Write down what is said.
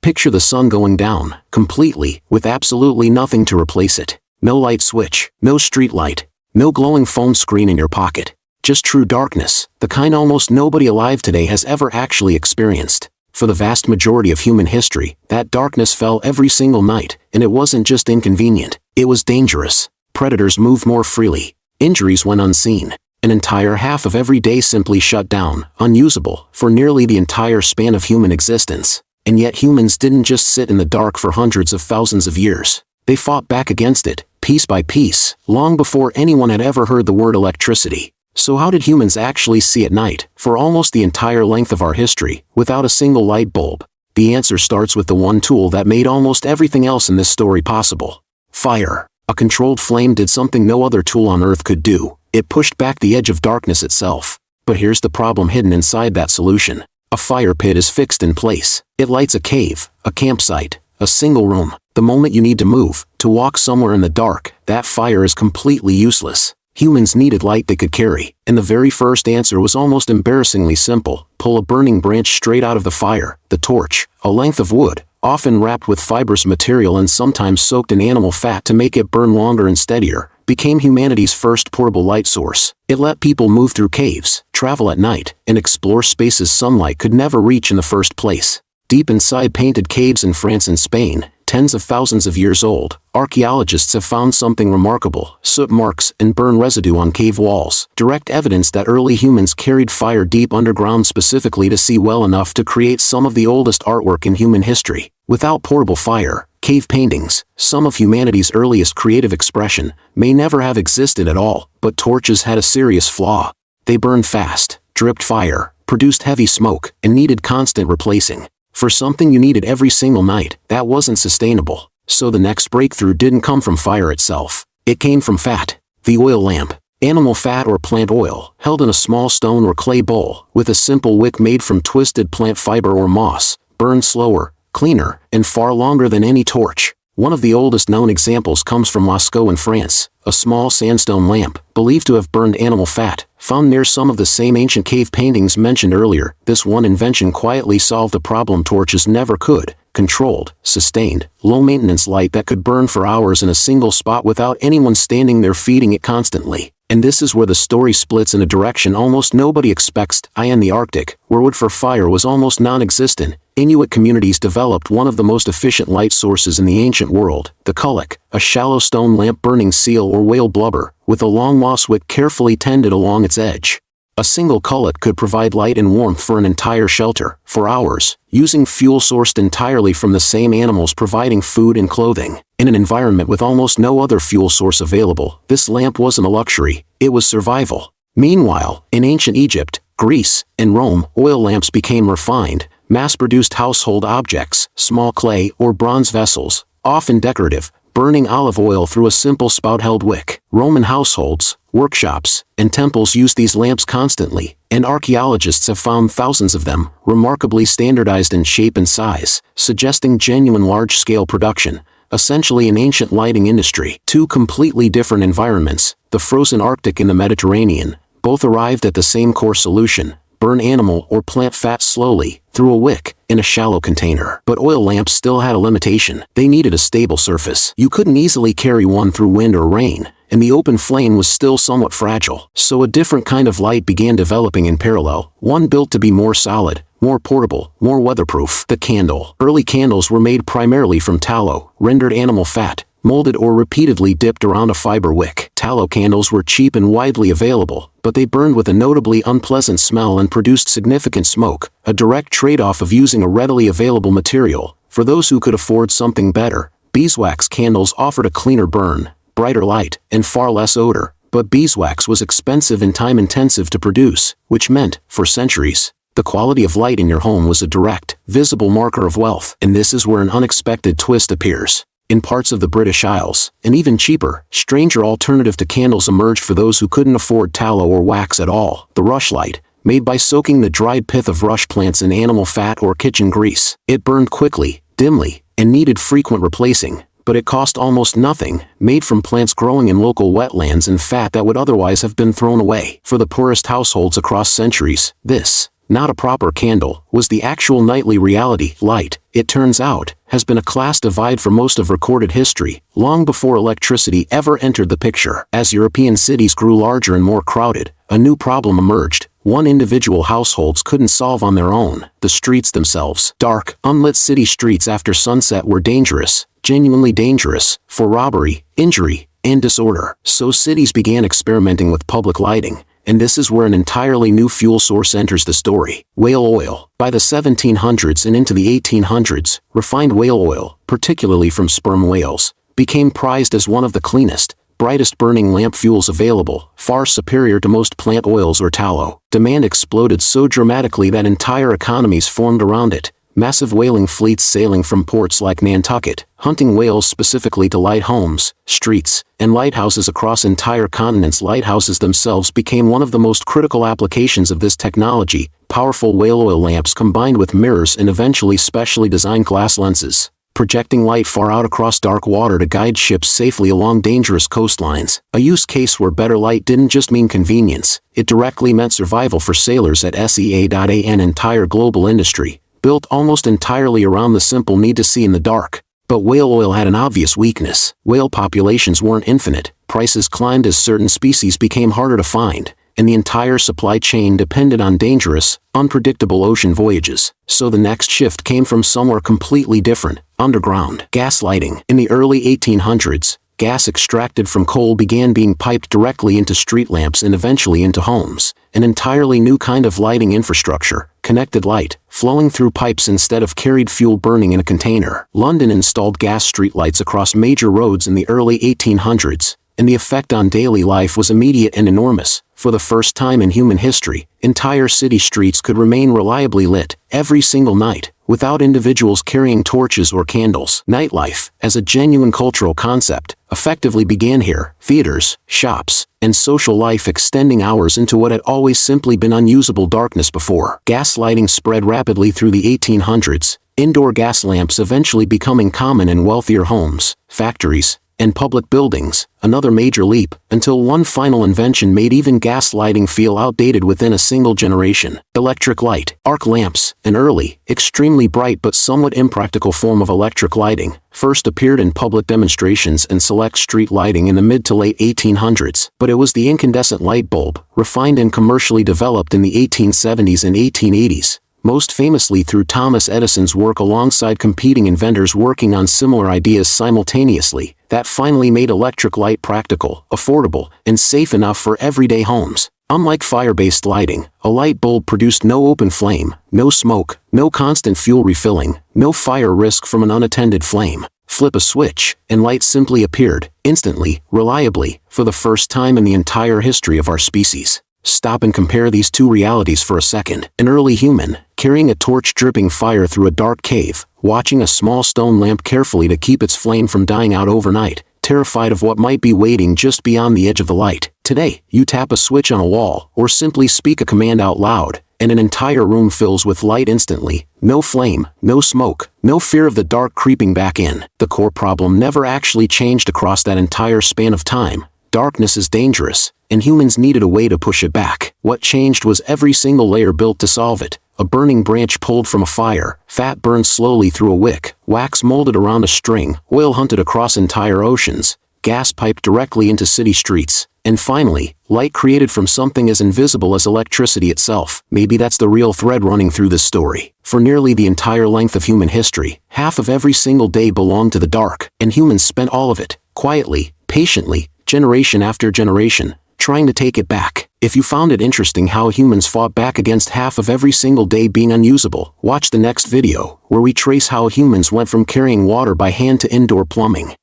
Picture the sun going down, completely, with absolutely nothing to replace it. No light switch, no street light, no glowing phone screen in your pocket. Just true darkness, the kind almost nobody alive today has ever actually experienced. For the vast majority of human history, that darkness fell every single night, and it wasn't just inconvenient, it was dangerous. Predators moved more freely. Injuries went unseen. An entire half of every day simply shut down, unusable, for nearly the entire span of human existence. And yet humans didn't just sit in the dark for hundreds of thousands of years. They fought back against it, piece by piece, long before anyone had ever heard the word electricity. So how did humans actually see at night, for almost the entire length of our history, without a single light bulb? The answer starts with the one tool that made almost everything else in this story possible. Fire. A controlled flame did something no other tool on Earth could do. It pushed back the edge of darkness itself. But here's the problem hidden inside that solution. A fire pit is fixed in place. It lights a cave, a campsite, a single room. The moment you need to move, to walk somewhere in the dark, that fire is completely useless. Humans needed light they could carry, and the very first answer was almost embarrassingly simple. Pull a burning branch straight out of the fire, the torch, a length of wood, often wrapped with fibrous material and sometimes soaked in animal fat to make it burn longer and steadier, became humanity's first portable light source. It let people move through caves, travel at night, and explore spaces sunlight could never reach in the first place. Deep inside painted caves in France and Spain, tens of thousands of years old, archaeologists have found something remarkable: soot marks and burn residue on cave walls, direct evidence that early humans carried fire deep underground specifically to see well enough to create some of the oldest artwork in human history. Without portable fire, cave paintings, some of humanity's earliest creative expression, may never have existed at all. But torches had a serious flaw. They burned fast, dripped fire, produced heavy smoke, and needed constant replacing. For something you needed every single night, that wasn't sustainable. So the next breakthrough didn't come from fire itself. It came from fat. The oil lamp. Animal fat or plant oil, held in a small stone or clay bowl, with a simple wick made from twisted plant fiber or moss, burned slower, cleaner, and far longer than any torch. One of the oldest known examples comes from Lascaux in France, a small sandstone lamp, believed to have burned animal fat, found near some of the same ancient cave paintings mentioned earlier. This one invention quietly solved a problem torches never could: controlled, sustained, low-maintenance light that could burn for hours in a single spot without anyone standing there feeding it constantly. And this is where the story splits in a direction almost nobody expects. In the Arctic, where wood for fire was almost non-existent, Inuit communities developed one of the most efficient light sources in the ancient world: the kullik, a shallow stone lamp burning seal or whale blubber, with a long moss wick carefully tended along its edge. A single kullik could provide light and warmth for an entire shelter, for hours, using fuel sourced entirely from the same animals providing food and clothing. In an environment with almost no other fuel source available, this lamp wasn't a luxury, it was survival. Meanwhile, in ancient Egypt, Greece, and Rome, oil lamps became refined, mass-produced household objects, small clay or bronze vessels, often decorative, burning olive oil through a simple spout-held wick. Roman households, workshops, and temples used these lamps constantly, and archaeologists have found thousands of them, remarkably standardized in shape and size, suggesting genuine large-scale production. Essentially an ancient lighting industry. Two completely different environments, the frozen Arctic and the Mediterranean, both arrived at the same core solution: burn animal or plant fat slowly, through a wick, in a shallow container. But oil lamps still had a limitation. They needed a stable surface. You couldn't easily carry one through wind or rain, and the open flame was still somewhat fragile. So a different kind of light began developing in parallel, one built to be more solid, more portable, more weatherproof: the candle. Early candles were made primarily from tallow, rendered animal fat, molded or repeatedly dipped around a fiber wick. Tallow candles were cheap and widely available, but they burned with a notably unpleasant smell and produced significant smoke, a direct trade-off of using a readily available material. For those who could afford something better, beeswax candles offered a cleaner burn, brighter light, and far less odor. But beeswax was expensive and time-intensive to produce, which meant, for centuries, the quality of light in your home was a direct, visible marker of wealth. And this is where an unexpected twist appears. In parts of the British Isles, an even cheaper, stranger alternative to candles emerged for those who couldn't afford tallow or wax at all: the rushlight, made by soaking the dried pith of rush plants in animal fat or kitchen grease. It burned quickly, dimly, and needed frequent replacing, but it cost almost nothing, made from plants growing in local wetlands and fat that would otherwise have been thrown away. For the poorest households across centuries, this, not a proper candle, was the actual nightly reality. Light, it turns out, has been a class divide for most of recorded history, long before electricity ever entered the picture. As European cities grew larger and more crowded, a new problem emerged, one individual households couldn't solve on their own: the streets themselves. Dark, unlit city streets after sunset were dangerous, genuinely dangerous, for robbery, injury, and disorder. So cities began experimenting with public lighting, and this is where an entirely new fuel source enters the story: whale oil. By the 1700s and into the 1800s, refined whale oil, particularly from sperm whales, became prized as one of the cleanest, brightest burning lamp fuels available, far superior to most plant oils or tallow. Demand exploded so dramatically that entire economies formed around it. Massive whaling fleets sailing from ports like Nantucket, hunting whales specifically to light homes, streets, and lighthouses across entire continents. Lighthouses themselves became one of the most critical applications of this technology. Powerful whale oil lamps combined with mirrors and eventually specially designed glass lenses, projecting light far out across dark water to guide ships safely along dangerous coastlines. A use case where better light didn't just mean convenience, it directly meant survival for sailors at SEA. An entire global industry, built almost entirely around the simple need to see in the dark. But whale oil had an obvious weakness. Whale populations weren't infinite, prices climbed as certain species became harder to find, and the entire supply chain depended on dangerous, unpredictable ocean voyages. So the next shift came from somewhere completely different: underground. Gas lighting. In the early 1800s, gas extracted from coal began being piped directly into street lamps and eventually into homes. An entirely new kind of lighting infrastructure, connected light, flowing through pipes instead of carried fuel burning in a container. London installed gas streetlights across major roads in the early 1800s, and the effect on daily life was immediate and enormous. For the first time in human history, entire city streets could remain reliably lit, every single night, without individuals carrying torches or candles. Nightlife, as a genuine cultural concept, effectively began here: theaters, shops, and social life extending hours into what had always simply been unusable darkness before. Gas lighting spread rapidly through the 1800s, indoor gas lamps eventually becoming common in wealthier homes, factories, and public buildings. Another major leap, until one final invention made even gas lighting feel outdated within a single generation: electric light. Arc lamps, an early, extremely bright but somewhat impractical form of electric lighting, first appeared in public demonstrations and select street lighting in the mid to late 1800s. But it was the incandescent light bulb, refined and commercially developed in the 1870s and 1880s, most famously through Thomas Edison's work alongside competing inventors working on similar ideas simultaneously, that finally made electric light practical, affordable, and safe enough for everyday homes. Unlike fire-based lighting, a light bulb produced no open flame, no smoke, no constant fuel refilling, no fire risk from an unattended flame. Flip a switch, and light simply appeared, instantly, reliably, for the first time in the entire history of our species. Stop and compare these two realities for a second. An early human, carrying a torch dripping fire through a dark cave, watching a small stone lamp carefully to keep its flame from dying out overnight, terrified of what might be waiting just beyond the edge of the light. Today, you tap a switch on a wall, or simply speak a command out loud, and an entire room fills with light instantly. No flame, no smoke, no fear of the dark creeping back in. The core problem never actually changed across that entire span of time. Darkness is dangerous, and humans needed a way to push it back. What changed was every single layer built to solve it: a burning branch pulled from a fire, fat burned slowly through a wick, wax molded around a string, oil hunted across entire oceans, gas piped directly into city streets, and finally, light created from something as invisible as electricity itself. Maybe that's the real thread running through this story. For nearly the entire length of human history, half of every single day belonged to the dark, and humans spent all of it, quietly, patiently, generation after generation, trying to take it back. If you found it interesting how humans fought back against half of every single day being unusable, watch the next video, where we trace how humans went from carrying water by hand to indoor plumbing.